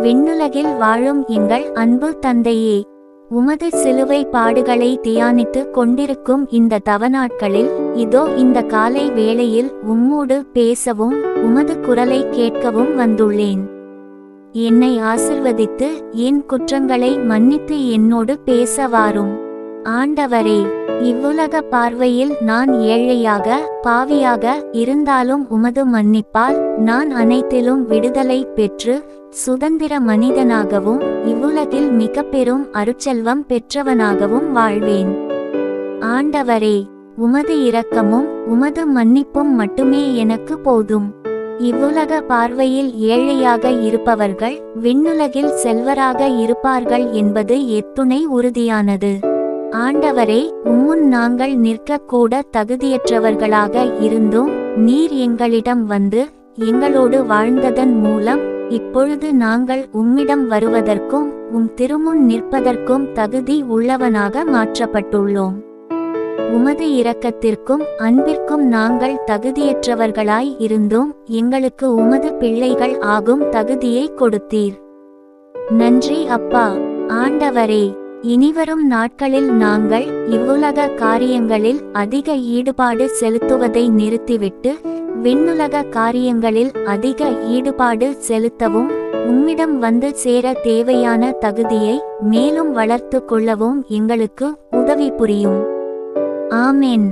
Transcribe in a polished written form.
விண்ணுலகில் வாழும் எங்கள் அன்பு தந்தையே, உமது சிலுவை பாடுகளை தியானித்து கொண்டிருக்கும் இந்த தவநாட்களில் இதோ இந்த காலை வேளையில் உம்மோடு பேசவும் உமது குரலை கேட்கவும் வந்துள்ளேன். என்னை ஆசிர்வதித்து என் குற்றங்களை மன்னித்து என்னோடு பேச வாரும். ஆண்டவரே, இவ்வுலக பார்வையில் நான் ஏழையாக பாவியாக இருந்தாலும் உமது மன்னிப்பால் நான் அனைத்திலும் விடுதலை பெற்று சுதந்திர மனிதனாகவும் இவ்வுலகில் மிக பெரும் அருட்செல்வம் பெற்றவனாகவும் வாழ்வேன். ஆண்டவரே, உமது இரக்கமும் உமது மன்னிப்பும் மட்டுமே எனக்கு போதும். இவ்வுலக பார்வையில் ஏழையாக இருப்பவர்கள் விண்ணுலகில் செல்வராக இருப்பார்கள் என்பது எத்துணை உறுதியானது. ஆண்டவரே, உம்முன் நாங்கள் நிற்கக்கூட தகுதியற்றவர்களாக இருந்தும் நீர் எங்களிடம் வந்து எங்களோடு வாழ்ந்ததன் மூலம் இப்பொழுது நாங்கள் உம்மிடம் வருவதற்கும் உம் திருமுன் நிற்பதற்கும் தகுதி உள்ளவனாக மாற்றப்பட்டுள்ளோம். உமது இரக்கத்திற்கும் அன்பிற்கும் நாங்கள் தகுதியற்றவர்களாய் இருந்தும் எங்களுக்கு உமது பிள்ளைகள் ஆகும் தகுதியை கொடுத்தீர். நன்றி அப்பா. ஆண்டவரே, இனிவரும் நாட்களில் நாங்கள் இவ்வுலக காரியங்களில் அதிக ஈடுபாடு செலுத்துவதை நிறுத்திவிட்டு விண்ணுலக காரியங்களில் அதிக ஈடுபாடு செலுத்தவும் உம்மிடம் வந்து சேர தேவையான தகுதியை மேலும் வளர்த்து கொள்ளவும் எங்களுக்கு உதவி புரியும். ஆமென்.